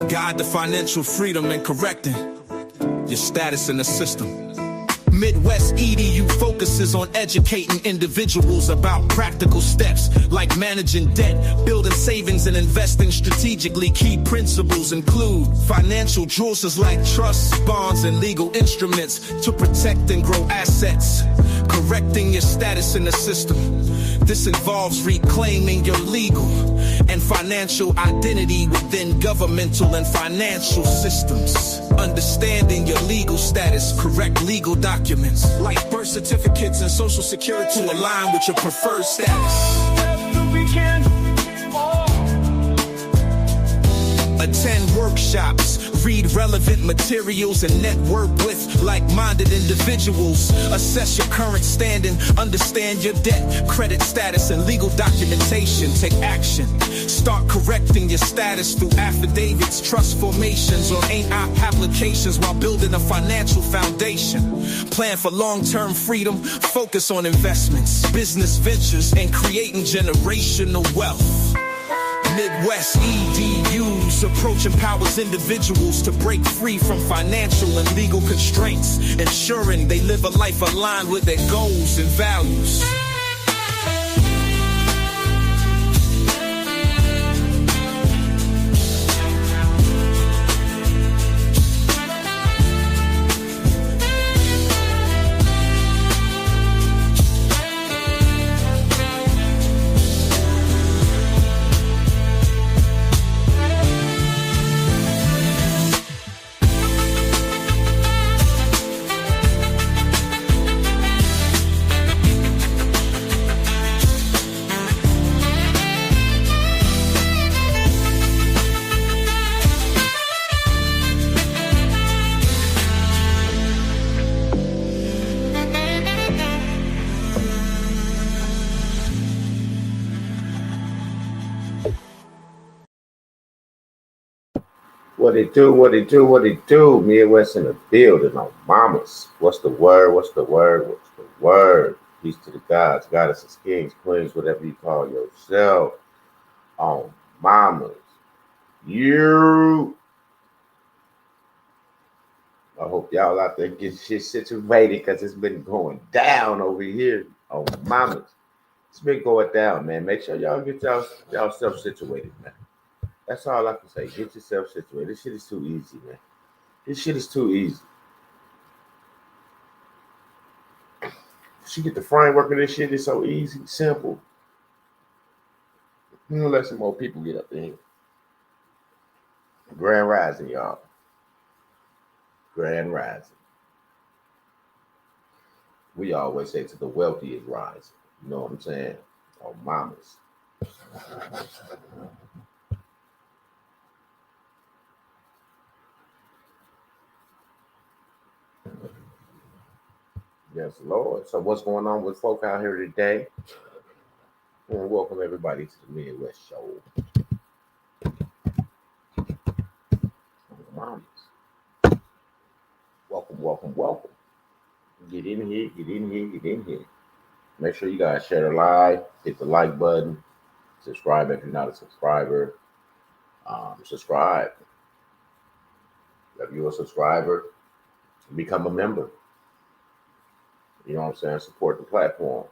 Guide the financial freedom and correcting your status in the system. Midwest EDU focuses on educating individuals about practical steps like managing debt, building savings, and investing strategically. Key principles include financial jewels like trusts, bonds, and legal instruments to protect and grow assets, correcting your status in the system. This involves reclaiming your legal and financial identity within governmental and financial systems. Understanding your legal status, correct legal documents like birth certificates and social security to align with your preferred status. Attend workshops, read relevant materials, and network with like-minded individuals. Assess your current standing, understand your debt, credit status, and legal documentation. Take action. Start correcting your status through affidavits, trust formations, or AIP applications while building a financial foundation. Plan for long-term freedom, focus on investments, business ventures, and creating generational wealth. Midwest EDU's approach empowers individuals to break free from financial and legal constraints, ensuring they live a life aligned with their goals and values. What it do, what it do, what it do. Midwest in the building on mamas. What's the word? What's the word? What's the word? Peace to the gods, goddesses, kings, queens, whatever you call yourself. On mamas. You. I hope y'all out there get shit situated because it's been going down over here on mamas. It's been going down, man. Make sure y'all get y'all self situated, man. That's all I can say. Get yourself situated. This shit is too easy, man. This shit is too easy. She get the framework of this shit. It's so easy, simple. Let some more people get up in here. Grand Rising, y'all. Grand Rising. We always say to the wealthy is rising. You know what I'm saying? Oh, mamas. Yes, Lord. So what's going on with folk out here today? And welcome everybody to the Midwest Show. Mamas. Welcome, welcome, welcome. Get in here, get in here, get in here. Make sure you guys share the live, hit the like button, subscribe if you're not a subscriber. Subscribe. If you're a subscriber, become a member. You know what I'm saying? Support the platform.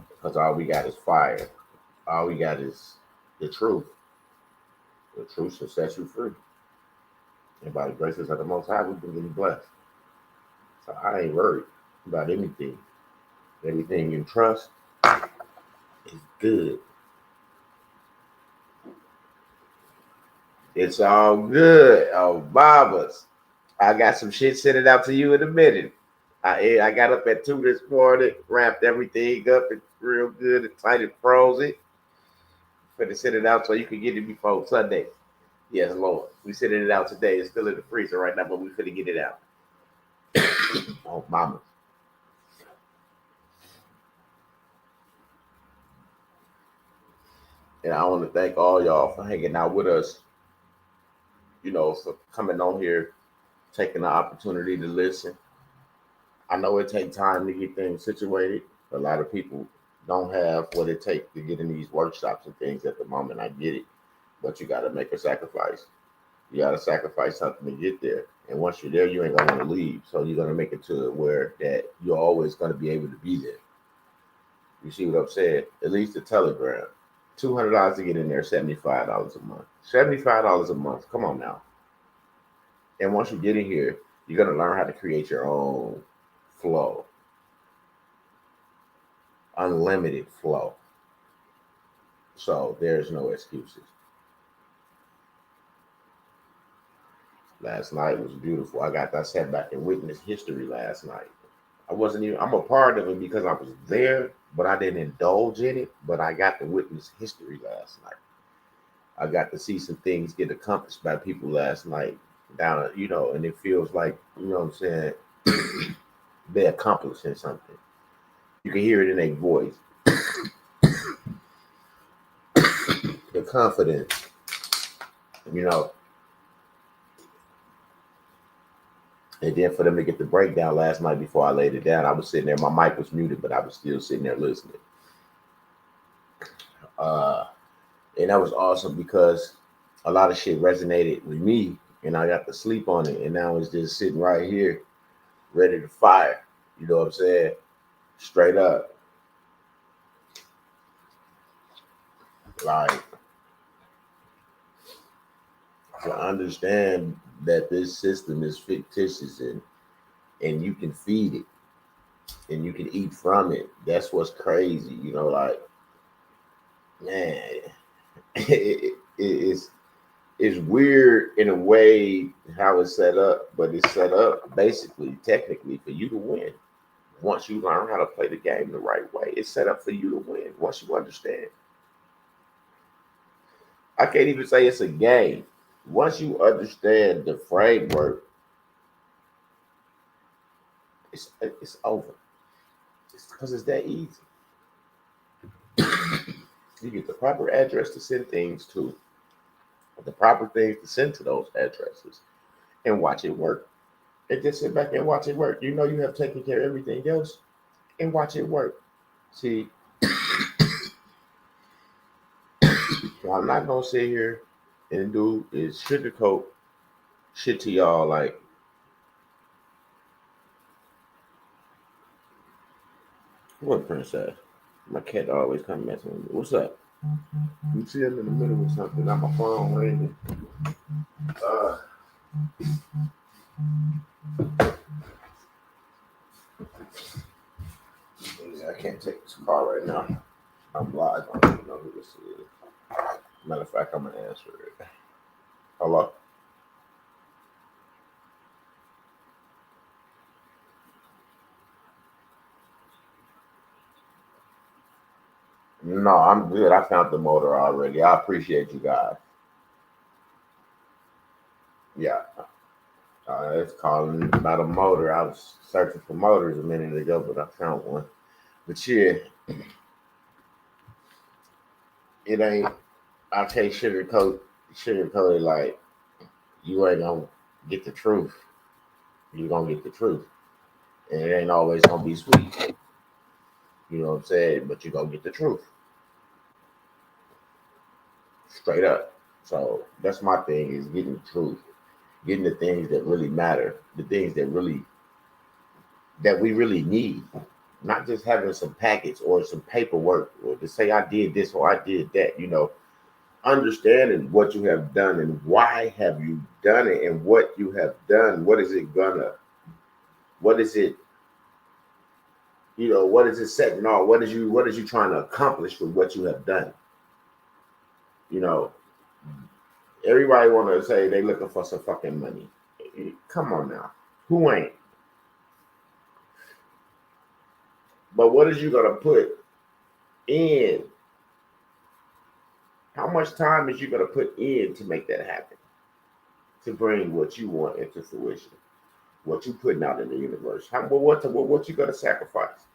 Because all we got is fire. All we got is the truth. The truth shall set you free. And by the graces of the Most High, we've been getting blessed. So I ain't worried about anything. Everything you trust is good. It's all good. Oh, Babas. I got some shit sent it out to you in a minute. I got up at 2 this morning, wrapped everything up. It's real good and tight and frozen. Finna send it out so you can get it before Sunday. Yes, Lord. We sending it out today. It's still in the freezer right now, but we finna get it out. Oh, mama. And I want to thank all y'all for hanging out with us. You know, for coming on here, taking the opportunity to listen. I know it takes time to get things situated. A lot of people don't have what it takes to get in these workshops and things at the moment. I get it. but you got to make a sacrifice. You got to sacrifice something to get there. And once you're there, you ain't gonna want to leave. So you're gonna make it to where that you're always gonna be able to be there. You see what I'm saying? At least the Telegram, $200 to get in there, $75 a month. $75 a month. Come on now. And once you get in here, you're gonna learn how to create your own flow, unlimited flow. So there's no excuses. Last night was beautiful. I sat back and witnessed history last night. I'm a part of it because I was there, but I didn't indulge in it. But I got to witness history last night. I got to see some things get accomplished by people last night down, and it feels like, what I'm saying, they're accomplishing something. You can hear it in their voice. The confidence, And then for them to get the breakdown last night before I laid it down, I was sitting there. My mic was muted, but I was still sitting there listening. And that was awesome because a lot of shit resonated with me, and I got to sleep on it. And now it's just sitting right here, ready to fire. You know what I'm saying? Straight up. Like, to understand that this system is fictitious and you can feed it and you can eat from it. That's what's crazy, like, man, it's weird in a way how it's set up, but it's set up basically, technically, for you to win. Once you learn how to play the game the right way, it's set up for you to win once you understand. I can't even say it's a game. Once you understand the framework, it's over. It's because it's that easy. You get the proper address to send things to, the proper things to send to those addresses, and watch it work. And just sit back and watch it work. You have taken care of everything else, and watch it work. See, what I'm not gonna sit here and do is sugarcoat shit to y'all like, what princess? My cat always come messing with me. What's up? You see him in the middle of something. Not my phone ringing. I can't take this call right now. I'm live. I don't even know who this is. Matter of fact, I'm gonna answer it. Hello? No, I'm good. I found the motor already. I appreciate you guys. Yeah. It's calling about a motor. I was searching for motors a minute ago, but I found one. But yeah, it ain't, I can't sugarcoat it like you ain't gonna get the truth. You're gonna get the truth. And it ain't always gonna be sweet. You know what I'm saying? But you're gonna get the truth. Straight up. So that's my thing, is getting the truth. Getting the things that really matter, the things that we really need. Not just having some packets or some paperwork or to say I did this or I did that, understanding what you have done and why have you done it, and what you have done, what is it what is it setting off? What is you trying to accomplish with what you have done? Everybody want to say they looking for some fucking money. Come on now. Who ain't? But what is you going to put in? How much time is you going to put in to make that happen? To bring what you want into fruition? What you putting out in the universe? What you going to sacrifice?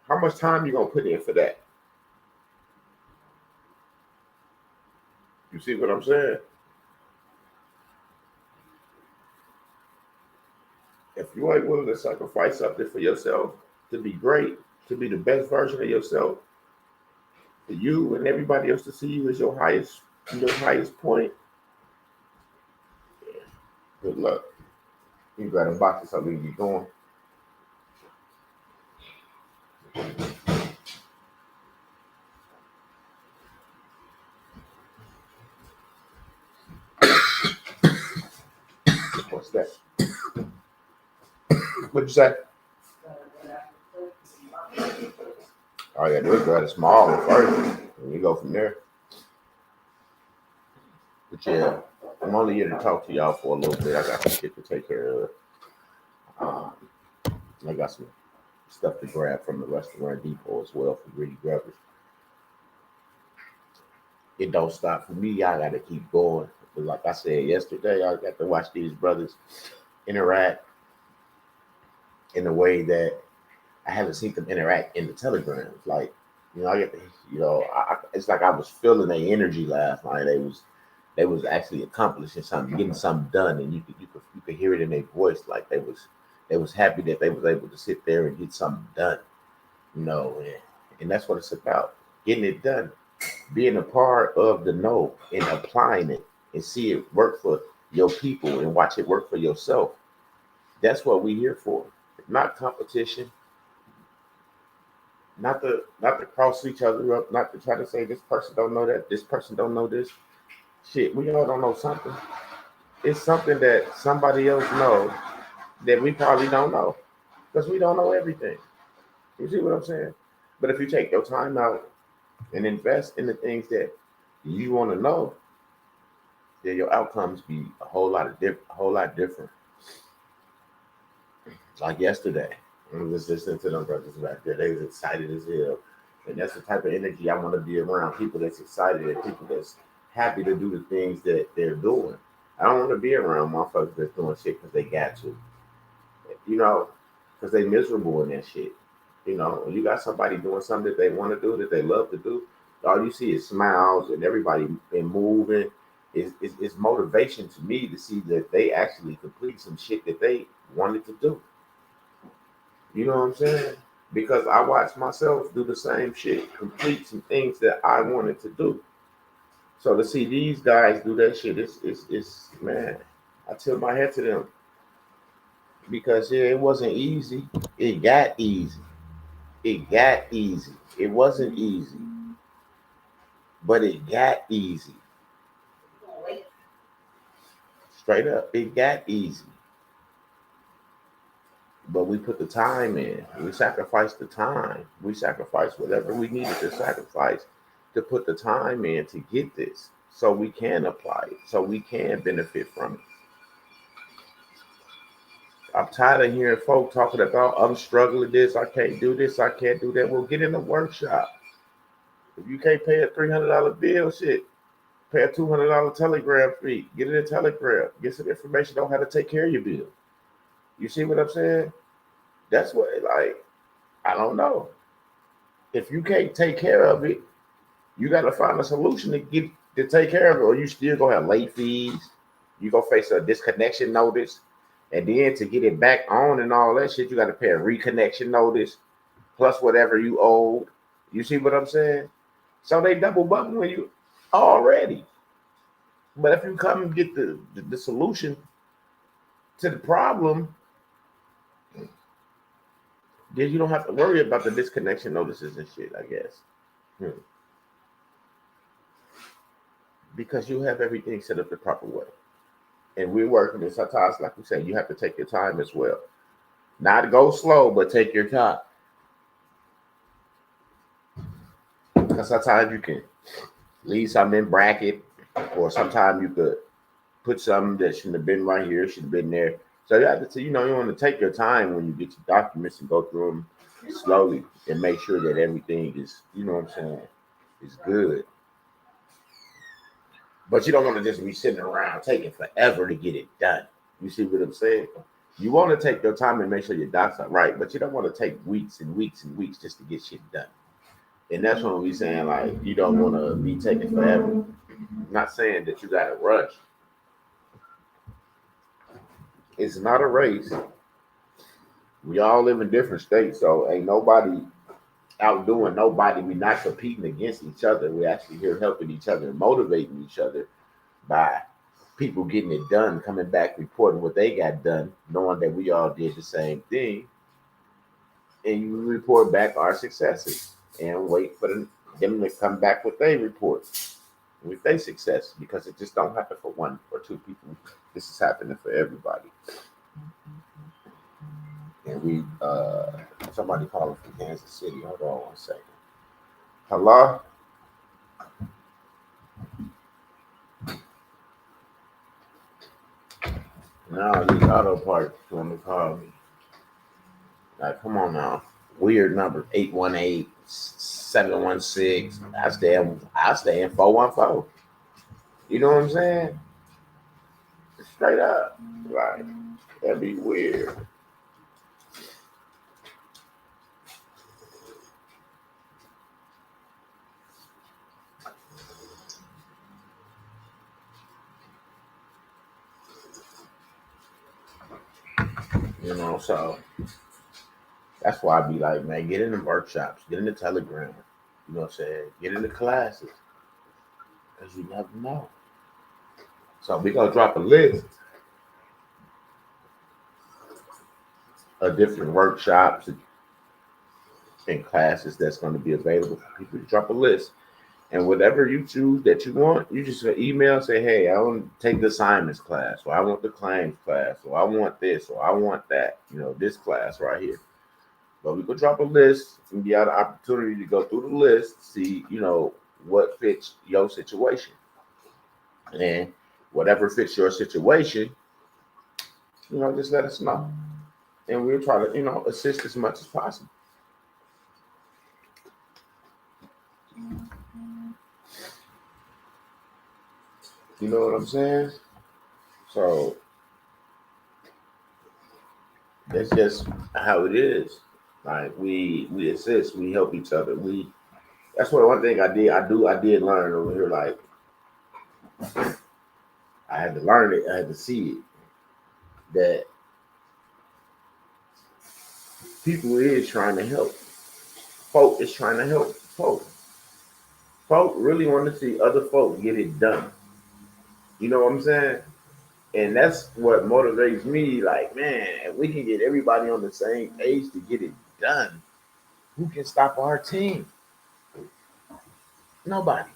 How much time you going to put in for that? You see what I'm saying? If you ain't willing to sacrifice something for yourself to be great, to be the best version of yourself, for you and everybody else to see you as your highest Your highest point. Good luck. You got to box this up and get going. What's that? What'd you say? All you gotta do is grab a small one first, and you go from there. But yeah, I'm only here to talk to y'all for a little bit. I got some shit to take care of. Um, I got some stuff to grab from the restaurant depot as well for greedy grabbers. It don't stop for me. I gotta keep going. But like I said yesterday, I got to watch these brothers interact in a way that I haven't seen them interact in the telegrams. Like, I get to, it's like I was feeling their energy last night. They was actually accomplishing something, getting something done, and you could hear it in their voice. Like they was happy that they was able to sit there and get something done. And that's what it's about, getting it done, being a part of the know and applying it and see it work for your people and watch it work for yourself. That's what we here for, not competition. Not to cross each other up, not to try to say this person don't know that, this person don't know this. Shit, we all don't know something. It's something that somebody else knows that we probably don't know because we don't know everything. You see what I'm saying? But if you take your time out and invest in the things that you want to know, then your outcomes be a whole lot different. Like yesterday, I was just listening to them brothers back there. They was excited as hell. And that's the type of energy I want to be around. People that's excited and people that's happy to do the things that they're doing. I don't want to be around motherfuckers that's doing shit because they got to. Because they miserable in that shit. When you got somebody doing something that they want to do, that they love to do, all you see is smiles and everybody been moving. It's motivation to me to see that they actually complete some shit that they wanted to do. You know what I'm saying? Because I watched myself do the same shit, complete some things that I wanted to do. So to see these guys do that shit, it's man, I tilt my head to them. Because it wasn't easy. It got easy. It got easy. It wasn't easy. But it got easy. Straight up, it got easy. But we put the time in. We sacrificed the time. We sacrificed whatever we needed to sacrifice to put the time in to get this so we can apply it, so we can benefit from it. I'm tired of hearing folk talking about, I'm struggling this, I can't do this, I can't do that. Well, get in the workshop. If you can't pay a $300 bill, shit, pay a $200 telegram fee. Get in a telegram. Get some information on how to take care of your bill. You see what I'm saying? That's what, I don't know. If you can't take care of it, you got to find a solution to take care of it, or you still gonna have late fees. You gonna face a disconnection notice, and then to get it back on and all that shit, you got to pay a reconnection notice plus whatever you owed. You see what I'm saying? So they double bumping you already. But if you come and get the solution to the problem, then you don't have to worry about the disconnection notices and shit, I guess. Because you have everything set up the proper way. And we're working this sometimes, like we say, you have to take your time as well. Not go slow, but take your time. Because sometimes you can leave something in bracket, or sometimes you could put something that shouldn't have been right here, should have been there. So you have to, you want to take your time when you get your documents and go through them slowly and make sure that everything is, is good. But you don't want to just be sitting around taking forever to get it done. You see what I'm saying? You want to take your time and make sure your docs are right, but you don't want to take weeks and weeks and weeks just to get shit done. And that's when we saying, you don't want to be taking forever. I'm not saying that you got to rush. It's not a race. We all live in different states, so ain't nobody outdoing nobody. We're not competing against each other. We're actually here helping each other and motivating each other by people getting it done, coming back, reporting what they got done, knowing that we all did the same thing. And you report back our successes and wait for them to come back with their report with their success, because it just don't happen for one or two people. This is happening for everybody. And we somebody calling from Kansas City. Hold on one second. Hello? No, these auto parts want to call me. Like, come on now. Weird number 818-716. I stay in 414. You know what I'm saying? Straight up. Like, that'd be weird. You know, so that's why I be like, man, get in the workshops, get in the Telegram. You know what I'm saying? Get in the classes. Because you never know. So we're going to drop a list of different workshops and classes that's going to be available for people to drop a list. And whatever you choose that you want, you just email, say, hey, I want to take the assignments class, or I want the claims class, or I want this, or I want that, you know, this class right here. But we could drop a list and get the opportunity to go through the list, see, you know, what fits your situation. And whatever fits your situation, you know, just let us know. And we'll try to, you know, assist as much as possible. You know what I'm saying? So that's just how it is. Like we assist, we help each other. That's what one thing I did learn over here. Like I had to learn it, I had to see it. That people is trying to help. Folk is trying to help folk. Folk really want to see other folk get it done. You know what I'm saying? And that's what motivates me. Like, man, if we can get everybody on the same page to get it done, who can stop our team? Nobody.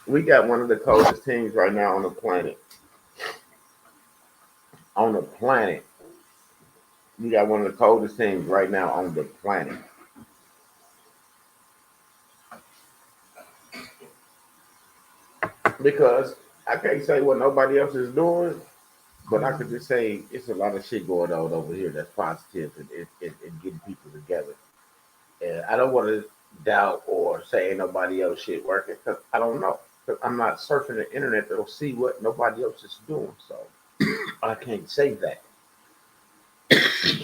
We got one of the coldest teams right now on the planet. On the planet. We got one of the coldest teams right now on the planet. Because I can't say what nobody else is doing, but I could just say it's a lot of shit going on over here that's positive and getting people together. And I don't want to doubt or say ain't nobody else shit working, because I don't know. Because I'm not surfing the internet to see what nobody else is doing. So I can't say that.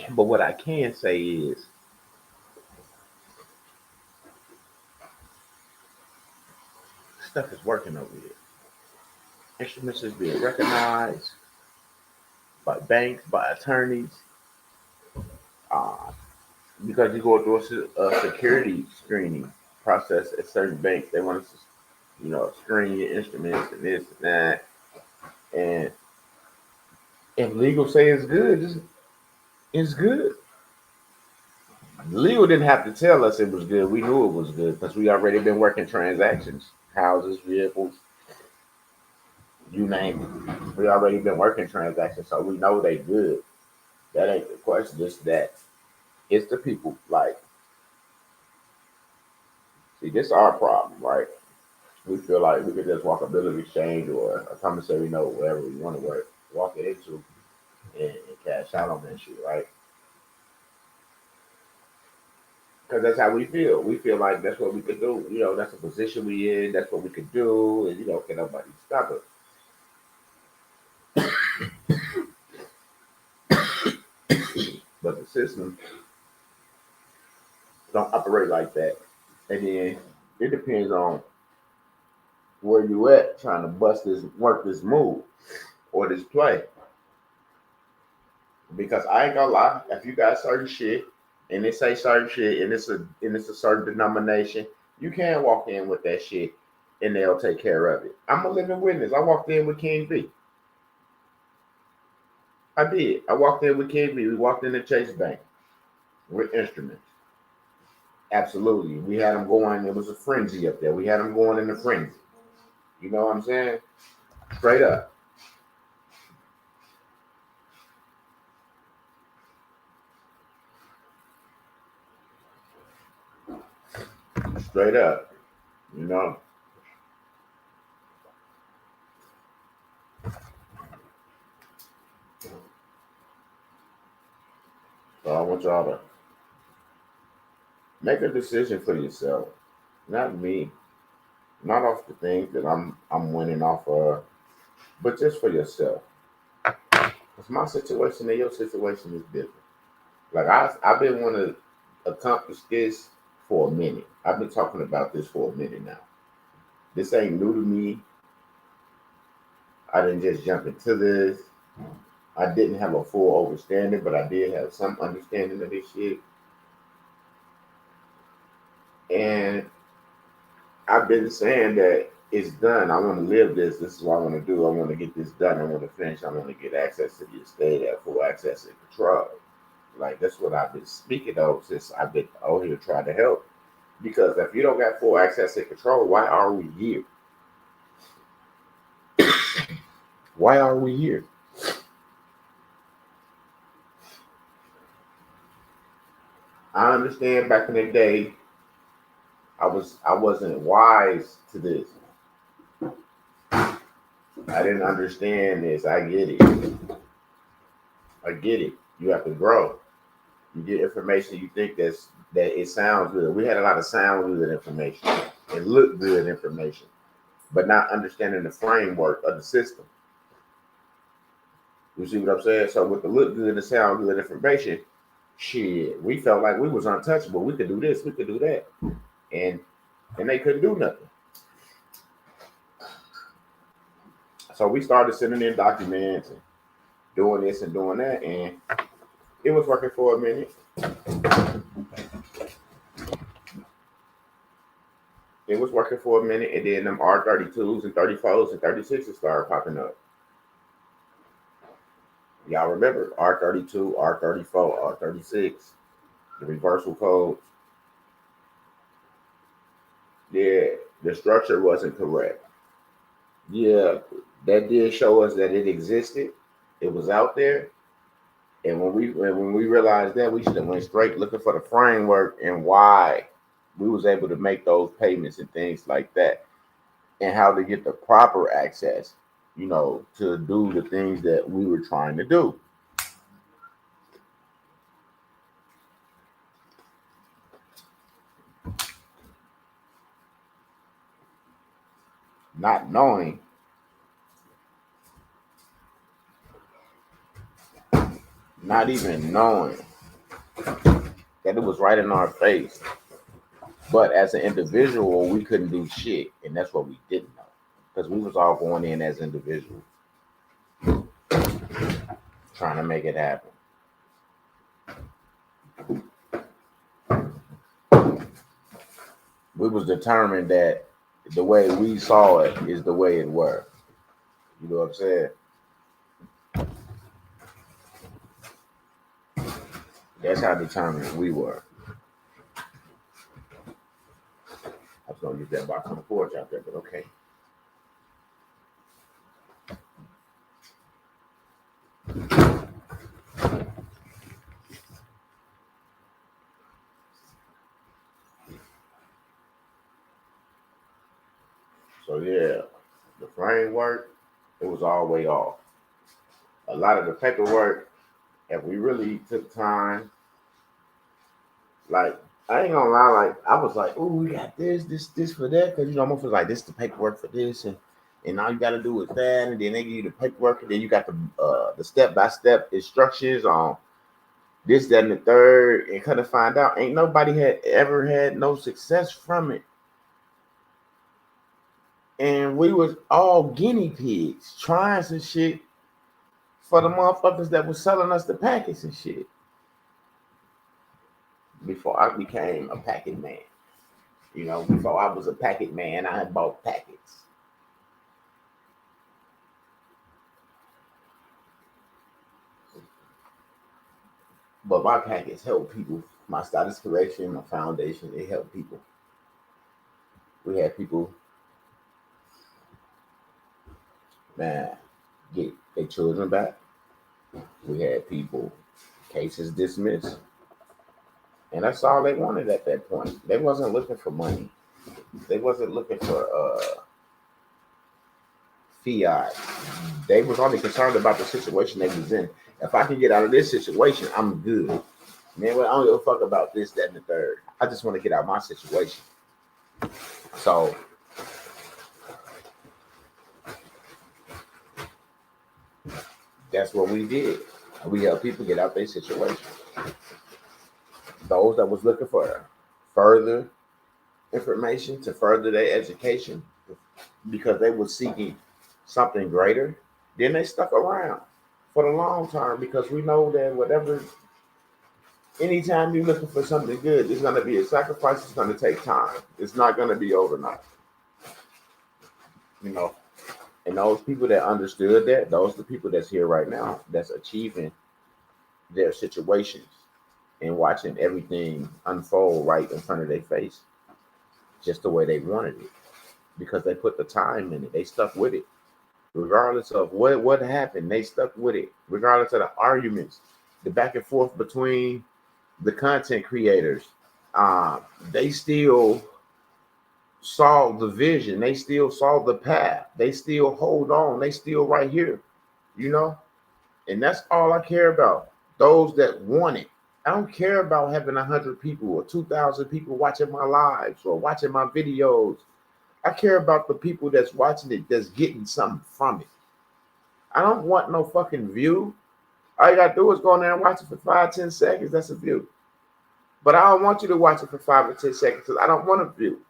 But what I can say is stuff is working over here. Instruments is being recognized by banks, by attorneys, because you go through a security screening process at certain banks. They want to, you know, screen your instruments and this and that. And if legal say it's good, it's good. Legal didn't have to tell us it was good. We knew it was good because we already been working transactions, houses, vehicles, you name it. We already been working transactions, so we know they good. That ain't the question. Just that it's the people. Like, see, this is our problem, right? We feel like we could just walk a bill of exchange or a commissary note, whatever we want to walk it into and cash out on that shit, right? Because that's how we feel. We feel like that's what we could do. You know, that's the position we in. That's what we could do. And, you know, can nobody stop us? But the system don't operate like that. And then it depends on where you at trying to work this move or this play. Because I ain't gonna lie, if you got certain shit and they say certain shit, and it's a certain denomination, you can walk in with that shit, and they'll take care of it. I'm a living witness. I walked in with King B. I did. I walked in with King B. We walked in the Chase Bank with instruments. Absolutely. We had them going. It was a frenzy up there. We had them going in a frenzy. You know what I'm saying? Straight up. Straight up. You know? So I want y'all to make a decision for yourself. Not me. Not off the things that I'm winning off of, but just for yourself. Because my situation and your situation is different. Like I've been wanting to accomplish this for a minute. I've been talking about this for a minute now. This ain't new to me. I didn't just jump into this. I didn't have a full understanding, but I did have some understanding of this shit. And I've been saying that it's done. I want to live this. This is what I want to do. I want to get this done. I want to finish. I want to get access to the estate, have full access and control. Like that's what I've been speaking of since I've been out here trying to help. Because if you don't got full access and control, why are we here? Why are we here? I understand back in the day, I wasn't wise to this. I didn't understand this. I get it. I get it. You have to grow. You get information. You think that it sounds good. We had a lot of sound good information and look good information, but not understanding the framework of the system. You see what I'm saying? So with the look good and the sound good information, shit, we felt like we was untouchable. We could do this. We could do that, and they couldn't do nothing. So we started sending in documents and doing this and doing that, and it was working for a minute. It was working for a minute, and then them R32s and 34s and 36s started popping up. Y'all remember R32, R34, R36, the reversal codes. Yeah, the structure wasn't correct. Yeah, that did show us that it existed. It was out there. And when we realized that, we should have went straight looking for the framework and why we was able to make those payments and things like that, and how to get the proper access, to do the things that we were trying to do. Not knowing, not even knowing that it was right in our face. But as an individual, we couldn't do shit, and that's what we didn't know, because we was all going in as individuals, trying to make it happen. We was determined that the way we saw it is the way it were. You know what I'm saying? That's how determined we were. I was gonna use that box on the porch out there, but okay. So yeah, the framework, it was all way off. A lot of the paperwork, if we really took time, like I ain't gonna lie, like I was like, oh, we got this for that, because I'm almost like this is the paperwork for this, and all you gotta do is that, and then they give you the paperwork, and then you got the step-by-step instructions on this, that, and the third, and kind of find out ain't nobody had ever had no success from it. And we was all guinea pigs trying some shit for the motherfuckers that was selling us the packets and shit. before I became a packet man. You know, before I was a packet man, I had bought packets. But my packets help people. My status correction, my foundation, it helped people. We had people, man, get their children back. We had people, cases dismissed. And that's all they wanted at that point. They wasn't looking for money. They wasn't looking for fiat. They was only concerned about the situation they was in. If I can get out of this situation, I'm good. Man, I don't give a fuck about this, that, and the third. I just want to get out of my situation. So that's what we did. We helped people get out their situation. Those that was looking for further information to further their education because they were seeking something greater, then they stuck around for the long term because we know that whatever, anytime you're looking for something good, it's going to be a sacrifice. It's going to take time. It's not going to be overnight. You know, and those people that understood that, those are the people that's here right now, that's achieving their situations and watching everything unfold right in front of their face, just the way they wanted it, because they put the time in it. They stuck with it, regardless of what happened. They stuck with it, regardless of the arguments, the back and forth between the content creators. They still saw the vision. They still saw the path. They still hold on. They still right here, you know? And that's all I care about. Those that want it. I don't care about having 100 people or 2,000 people watching my lives or watching my videos. I care about the people that's watching it, that's getting something from it. I don't want no fucking view. All you gotta do is go in there and watch it for 5-10 seconds. That's a view. But I don't want you to watch it for 5 or 10 seconds because I don't want a view.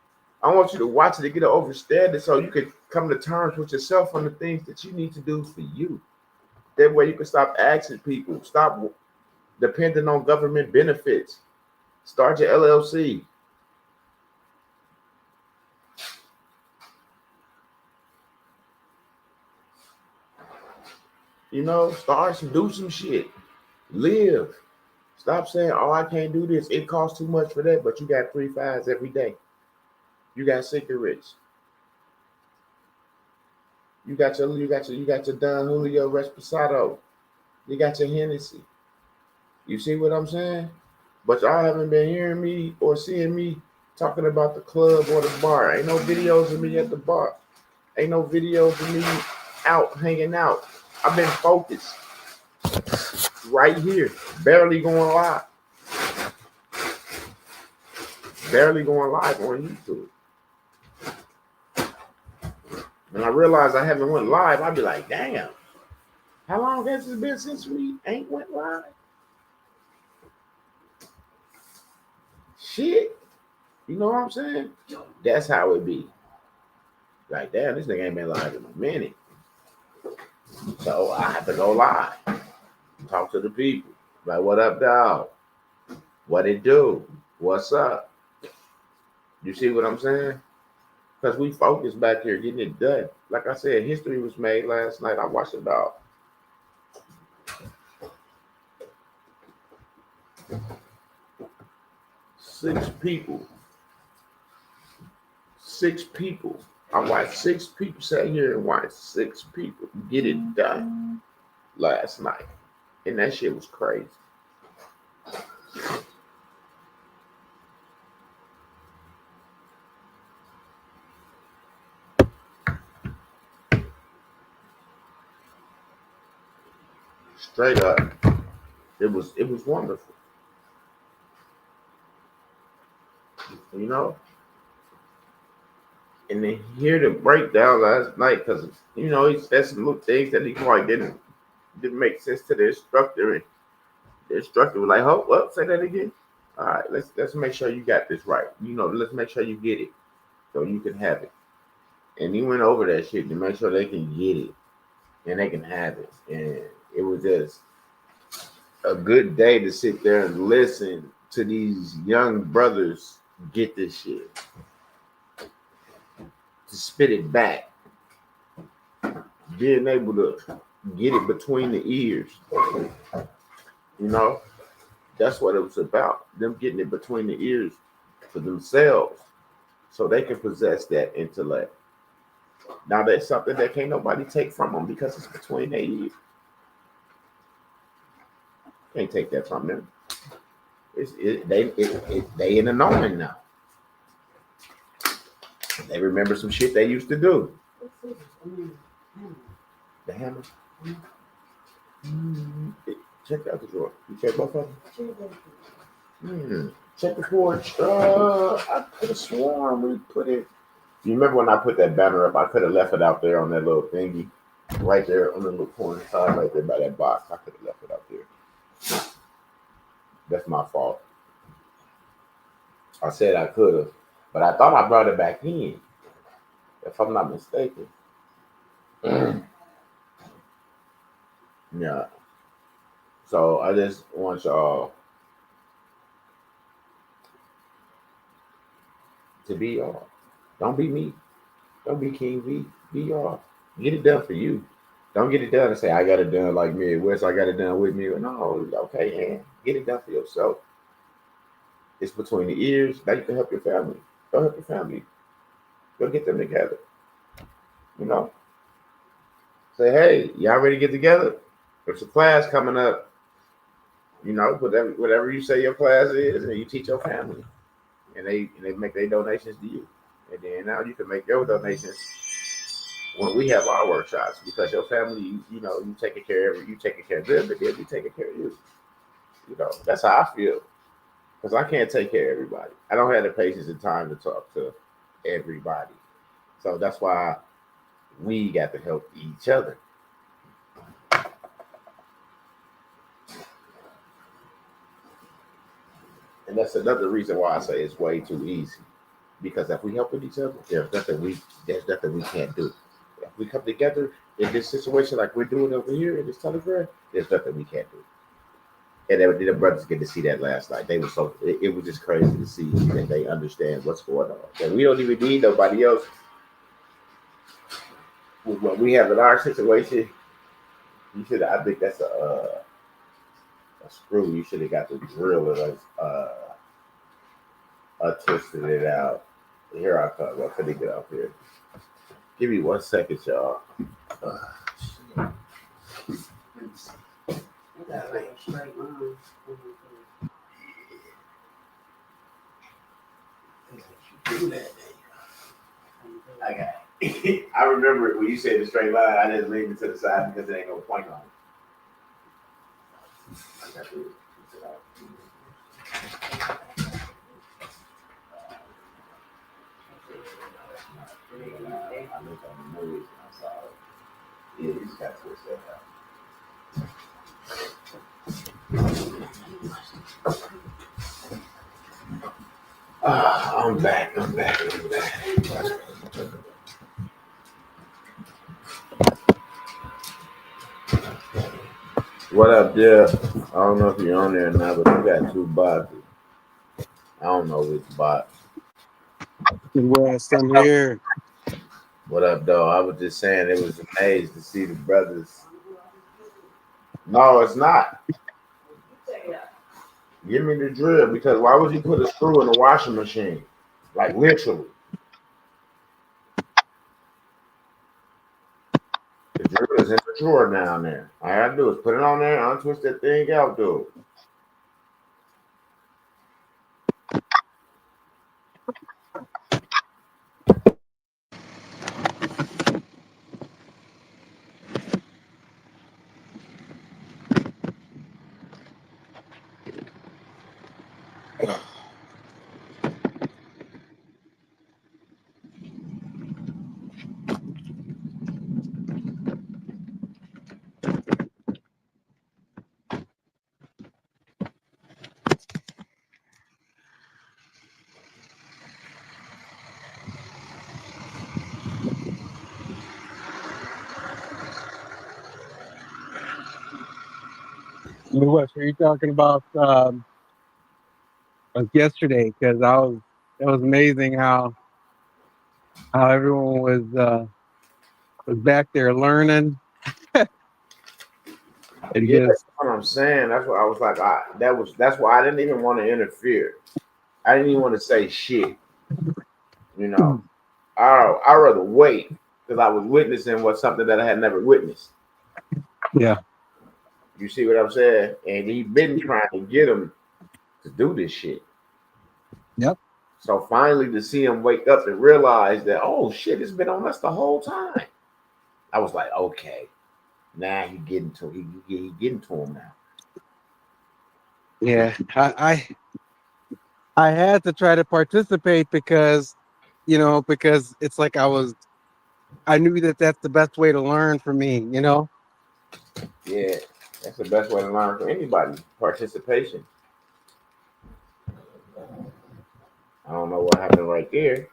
I want you to watch it to get an understanding so you can come to terms with yourself on the things that you need to do for you. That way you can stop asking people, stop depending on government benefits. Start your LLC. You know, do some shit. Live. Stop saying, oh, I can't do this. It costs too much for that, but you got 3 5s every day. You got cigarettes. You got your Don Julio Reposado. You got your Hennessy. You see what I'm saying? But y'all haven't been hearing me or seeing me talking about the club or the bar. Ain't no videos of me at the bar. Ain't no videos of me out hanging out. I've been focused right here, barely going live. Barely going live on YouTube. When I realize I haven't went live, I'd be like, damn, how long has it been since we ain't went live? Shit. You know what I'm saying? That's how it be. Like, damn, this nigga ain't been live in a minute. So I have to go live. Talk to the people. Like, what up, dog? What it do? What's up? You see what I'm saying? Because we focused back here getting it done. Like I said, history was made last night. I watched about 6 people. 6 people. I watched 6 people sat here and watched 6 people get it done last night. And that shit was crazy. Straight up. It was wonderful. You know? And then hear the breakdown last night, because you know he said some little things that he probably didn't make sense to the instructor, and the instructor was like, "Oh, well, say that again." All right, let's make sure you got this right. You know, let's make sure you get it so you can have it. And he went over that shit to make sure they can get it and they can have it. And it was just a good day to sit there and listen to these young brothers get this shit, to spit it back, being able to get it between the ears. You know, that's what it was about. Them getting it between the ears for themselves so they can possess that intellect. Now that's something that can't nobody take from them because it's between their ears. Can't take that from them. They in the knowing now. They remember some shit they used to do. The hammer. Check out the drawer. You check both of them? Check the porch. I could have sworn we put it. You remember when I put that banner up? I could have left it out there on that little thingy. Right there on the little corner side, right there by that box. I could have left it out there. That's my fault. I said I could have, but I thought I brought it back in, if I'm not mistaken. Yeah. So I just want y'all to be y'all. Don't be me. Don't be King V. Be y'all. Get it done for you. Don't get it done and say, I got it done like Midwest. I got it done with me. No, okay, yeah. Get it done for yourself. It's between the ears. Now you can help your family. Go help your family. Go get them together. You know? Say, hey, y'all ready to get together? There's a class coming up. You know, whatever you say your class is, and you teach your family. And they make their donations to you. And then now you can make your donations when we have our workshops, because your family, you know, you taking care of them, but they'll be taking care of you. You know, that's how I feel. Because I can't take care of everybody. I don't have the patience and time to talk to everybody. So that's why we got to help each other. And that's another reason why I say it's way too easy. Because if we helping each other, there's nothing we can't do. If we come together in this situation like we're doing over here in this Telegram, there's nothing we can't do. And the brothers get to see that last night. They were it was just crazy to see that they understand what's going on. And we don't even need nobody else. What we have in our situation, I think that's a screw. You should have got the drill and twisted it out. Here I come. I'm finna get up here. Give me 1 second, y'all. I got it. I remember it when you said the straight line. I just leaned it to the side because there ain't no point on it. I got to I looked on the news and I saw it. Yeah, you just got to twist that out. I'm back. What up, Jeff? I don't know if you're on there or not, but you got 2 bots. I don't know which bot. West, I'm here. What up, though? I was just saying it was amazing to see the brothers. No, it's not. Give me the drill, because why would you put a screw in a washing machine? Like literally. The drill is in the drawer down there. All I gotta do is put it on there, untwist that thing out, dude. West, are you talking about yesterday because it was amazing how everyone was back there learning and Yeah, just that's what I'm saying. That's what I was like. That's why I didn't even want to interfere. I didn't even want to say shit. You know, I rather wait because I was witnessing what something that I had never witnessed. yeah. You see what I'm saying? And he been trying to get him to do this shit. Yep. So finally, to see him wake up and realize that, oh shit, it's been on us the whole time. I was like, okay, now he getting to him now. Yeah. I had to try to participate because because it's like I knew that that's the best way to learn for me, Yeah, that's the best way to learn for anybody. Participation. I don't know what happened right there.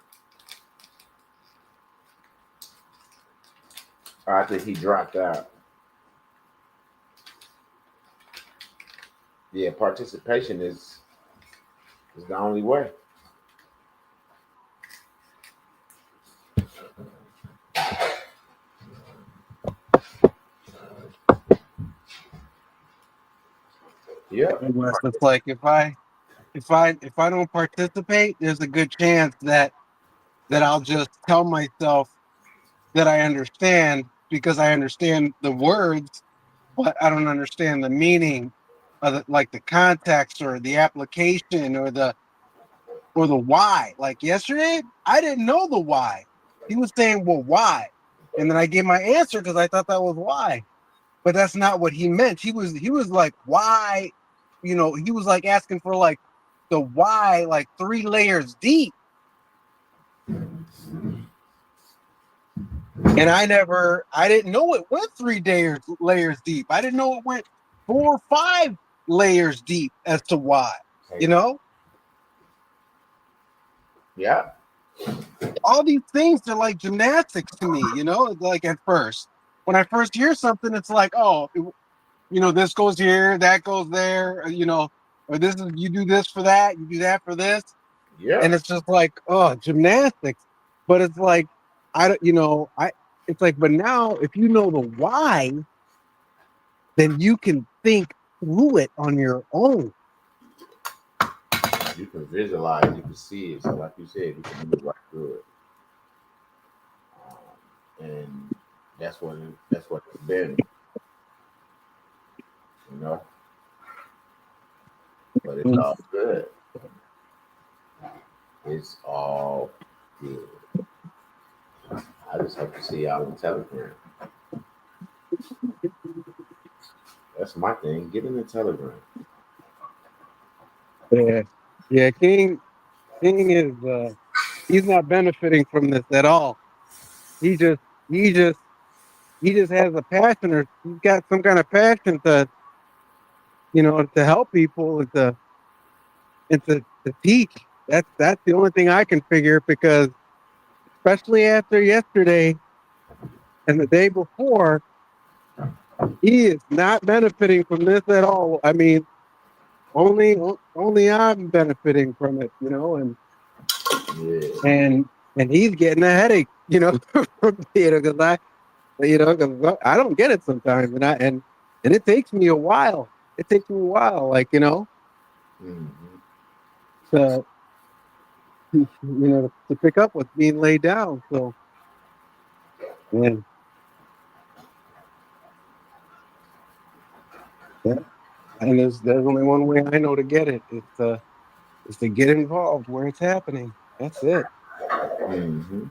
I think he dropped out. Yeah, participation is the only way. Yeah. It's like if I don't participate, there's a good chance that I'll just tell myself that I understand because I understand the words, but I don't understand the meaning of like the context or the application or the why. Like yesterday, I didn't know the why. He was saying, "Well, why?" And then I gave my answer because I thought that was why. But that's not what he meant. He was like, "Why?" He was like asking for like the why, like 3 layers deep. And I didn't know it went 3 layers deep. I didn't know it went 4 or 5 layers deep as to why, you know? Yeah. All these things are like gymnastics to me, like at first. When I first hear something, it's like, oh, this goes here, that goes there, or this is, you do this for that, you do that for this. Yeah. And it's just like, oh, gymnastics. But it's like, I don't, it's like, but now if you know the why, then you can think through it on your own. You can visualize, you can see it. So, like you said, you can move right through it. And that's what it's been, you know. But it's all good. It's all good. I just hope to see y'all on Telegram. That's my thing. Get in the Telegram. Yeah, yeah. King is he's not benefiting from this at all. He just he just he just has a passion, or he's got some kind of passion to help people and to teach. That's the only thing I can figure, because especially after yesterday and the day before, he is not benefiting from this at all. I mean, only I'm benefiting from it, and Yeah. and he's getting a headache, from because I don't get it sometimes, and it takes me a while. It takes me a while, like Mm-hmm. to to pick up what's being laid down. So, man, yeah. And there's only one way I know to get it. It's to get involved where it's happening. That's it. Mm-hmm.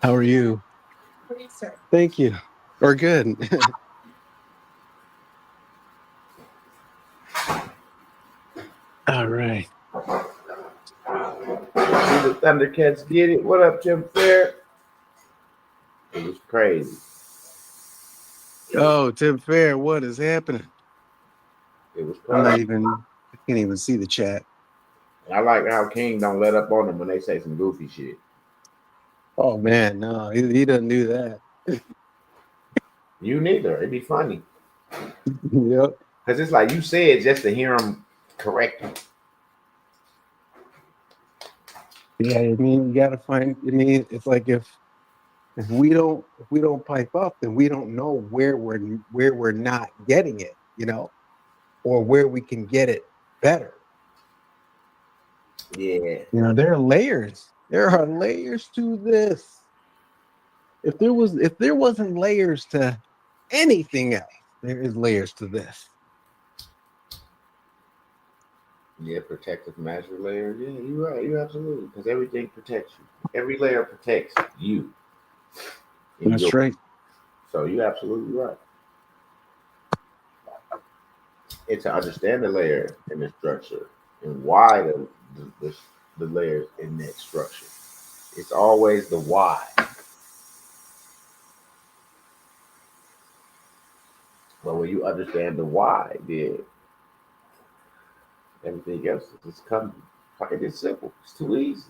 How are you? Thank you. Or good. All right. See the Thundercats get it. What up, Jim Fair? It was crazy. Oh, Tim Fair, what is happening? It was I'm not crazy. even. I can't even see the chat. And I like how King don't let up on them when they say some goofy shit. Oh man, no, he doesn't do that. You neither. It'd be funny Yep. because it's like you said just to hear them correct you. Yeah, I mean, you gotta find. I mean, it's like if we don't pipe up, then we don't know where we're not getting it, or where we can get it better. Yeah. There are layers. There are layers to this. If there wasn't layers to anything else, there is layers to this. Yeah, protective master layer. Yeah, you're right. You're absolutely because everything protects you. Every layer protects you in your. That's right. So you're absolutely right. And to understand the layer and the structure and why the layers in that structure, it's always the why. But when you understand the why, then everything else is just coming. It is simple. It's too easy.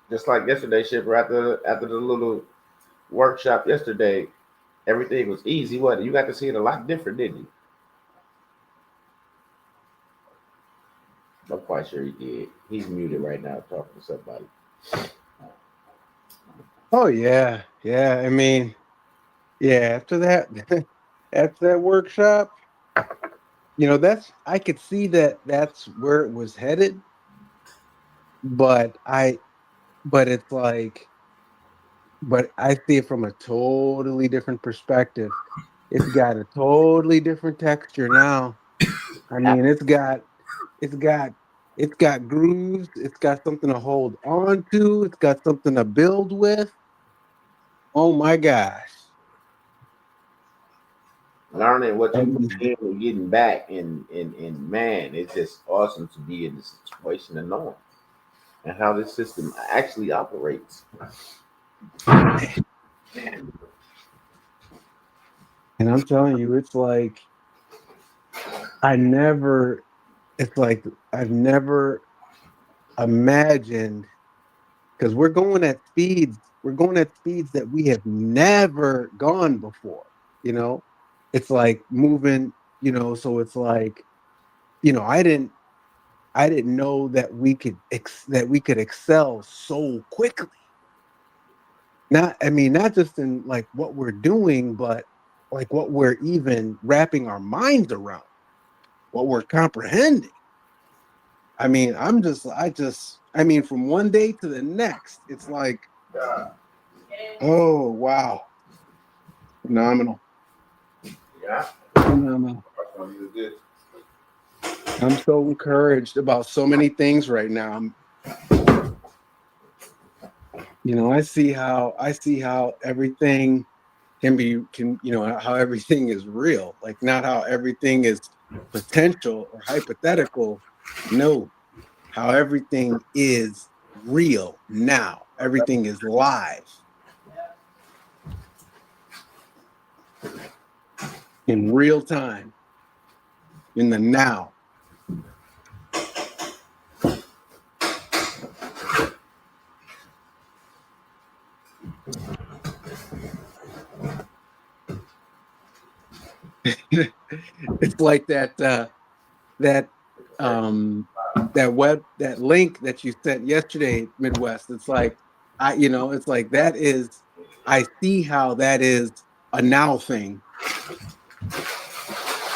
Just like yesterday, Shipper, after the little workshop yesterday, everything was easy. What you got to see it a lot different, didn't you? I'm quite sure he did. He's muted right now, talking to somebody. Oh yeah, yeah. I mean, yeah. After that, after that workshop, that's I could see that that's where it was headed, but it's like, but I see it from a totally different perspective. It's got a totally different texture now. I mean, it's got, it's got grooves. It's got something to hold on to. It's got something to build with. Oh my gosh! Learning what I you put mean, in and getting back, and man, it's just awesome to be in this situation and knowing and how this system actually operates. and I'm telling you, it's like I never. It's like I've never imagined because we're going at speeds. We're going at speeds that we have never gone before. You know, it's like moving. So it's like I didn't know that we could excel so quickly. I mean, not just in like what we're doing, but like what we're even wrapping our minds around, what we're comprehending. I mean, I mean, from one day to the next, it's like, oh wow, phenomenal, Yeah, phenomenal. I'm so encouraged about so many things right now. I see how everything how everything is real, like not how everything is potential or hypothetical. No, how everything is real now. Everything is live in real time, in the now. It's like that that link that you sent yesterday, Midwest. It's like it's like that is I see how that is a now thing.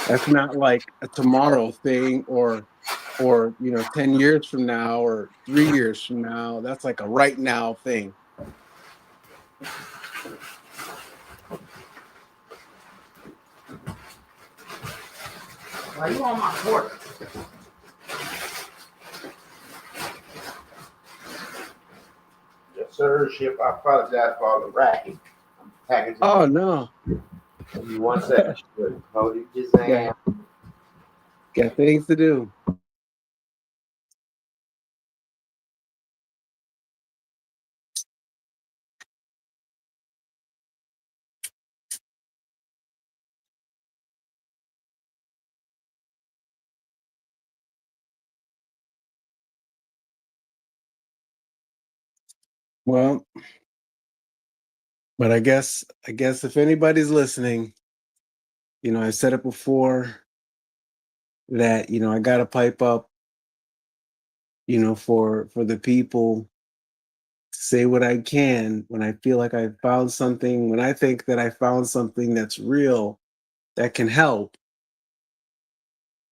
That's not like a tomorrow thing or 10 years from now or 3 years from now. That's like a right now thing. why you on my porch? Yes, sir. Ship. I apologize for all the racking. I'm packaging. Oh no. Give me 1 second. Hold it, just Got, got things to do. Well, But I guess if anybody's listening, I said it before that, I got to pipe up, for the people, say what I can when I feel like I found something, when I think that I found something that's real that can help.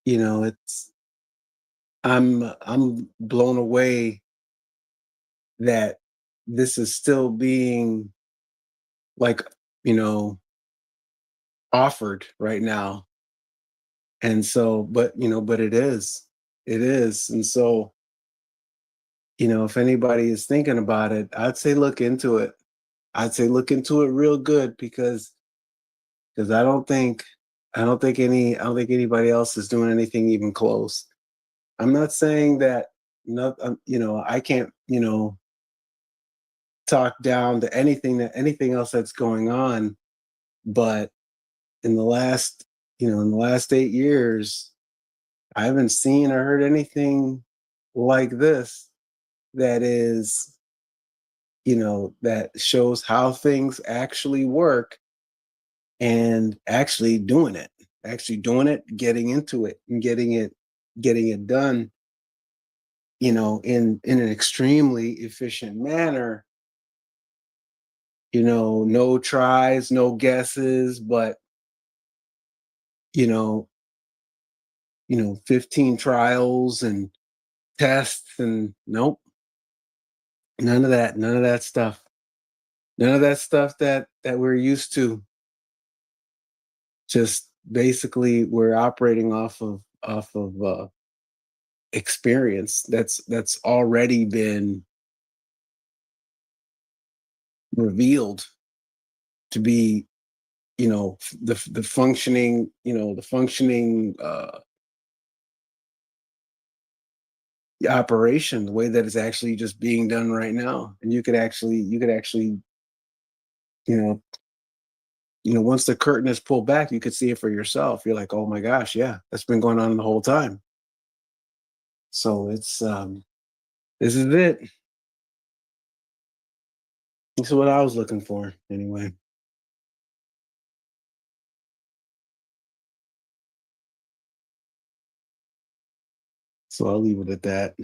It's I'm blown away that this is still being like, you know, offered right now. And so, but it is. It is. And so, if anybody is thinking about it, I'd say look into it. I'd say look into it real good because I don't think anybody else is doing anything even close. I'm not saying that not I can't, talk down to anything else that's going on, but in the last 8 years, I haven't seen or heard anything like this that is, that shows how things actually work and actually doing it, getting into it and getting it done, in an extremely efficient manner. No tries, no guesses, but you know, 15 trials and tests and nope, none of that stuff. None of that stuff that we're used to. Just basically we're operating off of experience that's already been revealed to be, the functioning, operation, the way that it's actually just being done right now. And you could actually, you know once the curtain is pulled back, you could see it for yourself. You're like, oh my gosh, yeah, that's been going on the whole time. So this is it. This is what I was looking for anyway. So I'll leave it at that.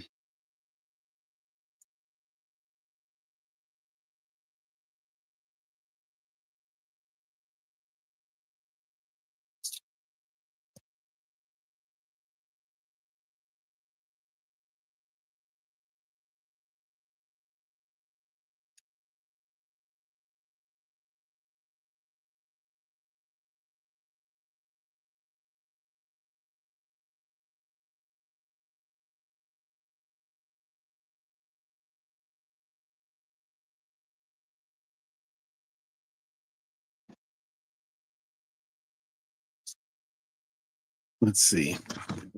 Let's see.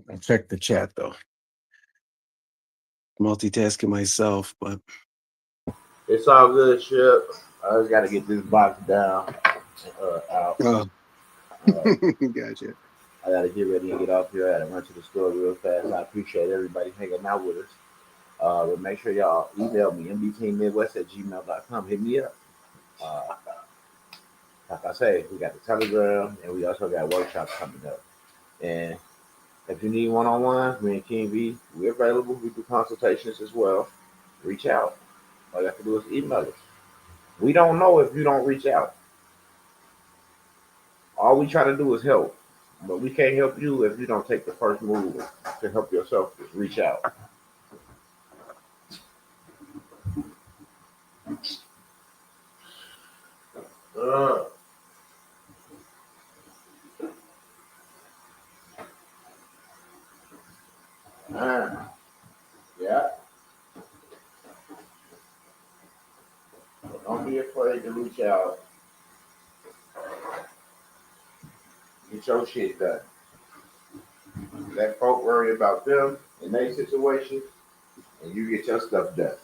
I checked the chat though. Multitasking myself, but It's all good, Chip. I just got to get this box down, out. oh, gotcha. I got to get ready and get off here. I got to run to the store real fast. I appreciate everybody hanging out with us. But make sure y'all email me, mbteammidwest@gmail.com. Hit me up. Uh, like I say, we got the Telegram, and we also got workshops coming up. And if you need one-on-one, me and King V, we're available. We do consultations as well. Reach out. All you have to do is email us. We don't know if you don't reach out. All we try to do is help. But we can't help you if you don't take the first move to help yourself. Just reach out. Uh, yeah. Don't be afraid to reach out. Get your shit done. Let folk worry about them and their situation, and you get your stuff done.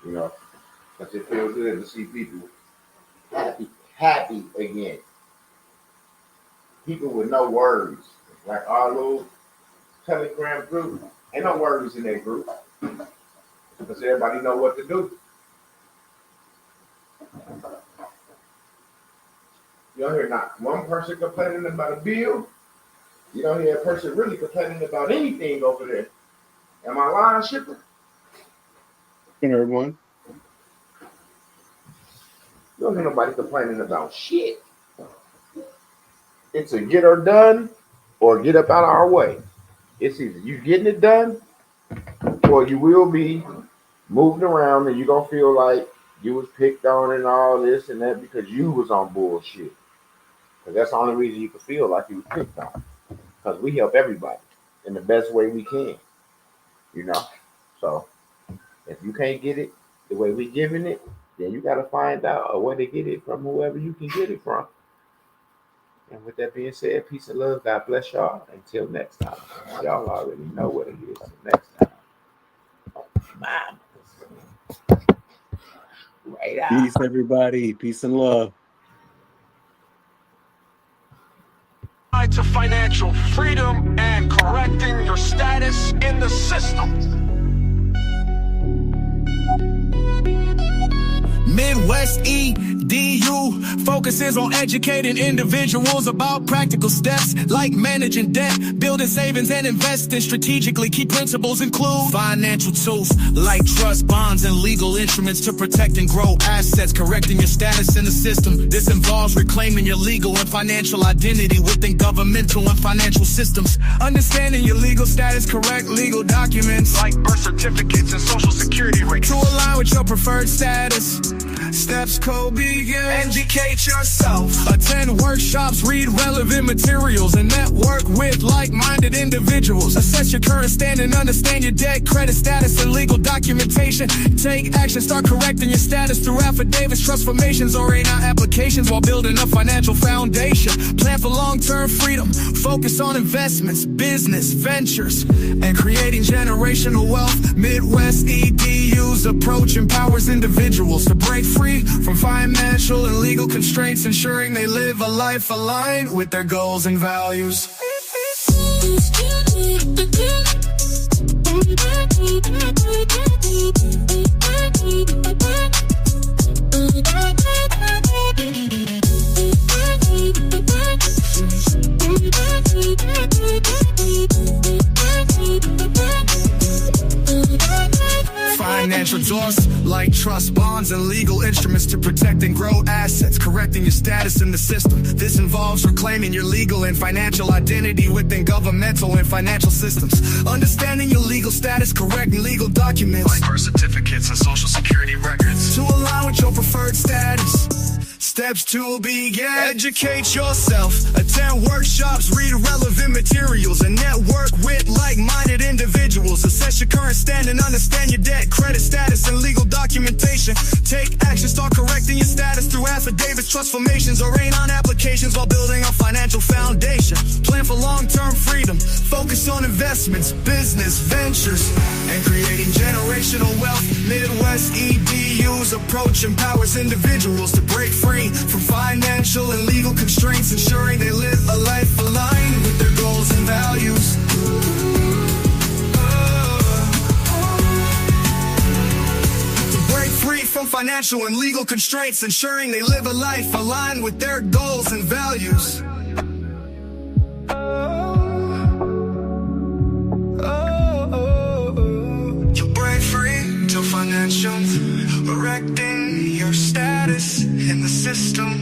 You know, because it feels good to see people happy again. People with no worries. Like our little Telegram group, ain't no worries in that group because everybody know what to do. You don't hear not one person complaining about a bill. You don't hear a person really complaining about anything over there. Am I lying, Shipper? Everyone. You don't hear nobody complaining about shit. It's a get her done or get up out of our way. It's either you getting it done or you will be moving around and you're going to feel like you was picked on and all this and that because you was on bullshit. Because that's the only reason you can feel like you was picked on. Because we help everybody in the best way we can. You know? So, if you can't get it the way we giving it, then you got to find out a way to get it from whoever you can get it from. And with that being said, peace and love. God bless y'all. Until next time. Y'all already know what it is. Next time. Right out. Peace, everybody. Peace and love. To financial freedom and correcting your status in the system. Midwest EDU focuses on educating individuals about practical steps like managing debt, building savings, and investing strategically. Key principles include financial tools like trust, bonds, and legal instruments to protect and grow assets, correcting your status in the system. This involves reclaiming your legal and financial identity within governmental and financial systems. Understanding your legal status, correct legal documents like birth certificates and social security records to align with your preferred status. Steps code begin. Educate yourself. Attend workshops, read relevant materials, and network with like-minded individuals. Assess your current standing, understand your debt, credit status, and legal documentation. Take action, start correcting your status through affidavits, trust formations, or A9 applications while building a financial foundation. Plan for long-term freedom. Focus on investments, business, ventures, and creating generational wealth. Midwest EDU's approach empowers individuals to break free from financial and legal constraints, ensuring they live a life aligned with their goals and values. Financial tools like trust, bonds, and legal instruments to protect and grow assets, correcting your status in the system. This involves reclaiming your legal and financial identity within governmental and financial systems. Understanding your legal status, correcting legal documents like birth certificates and social security records to align with your preferred status. Steps to begin. Educate yourself. Attend workshops, read relevant materials, and network with like-minded individuals. Assess your current standing, understand your debt, credit status, and legal documentation. Take action, start correcting your status through affidavits, trust formations, or A9 applications while building a financial foundation. Plan for long-term freedom. Focus on investments, business, ventures, and creating generational wealth. Midwest EDU's approach empowers individuals to break free from financial and legal constraints, ensuring they live a life aligned with their goals and values. To break free from financial and legal constraints, ensuring they live a life aligned with their goals and values. You break free to financial, correcting your status in the system.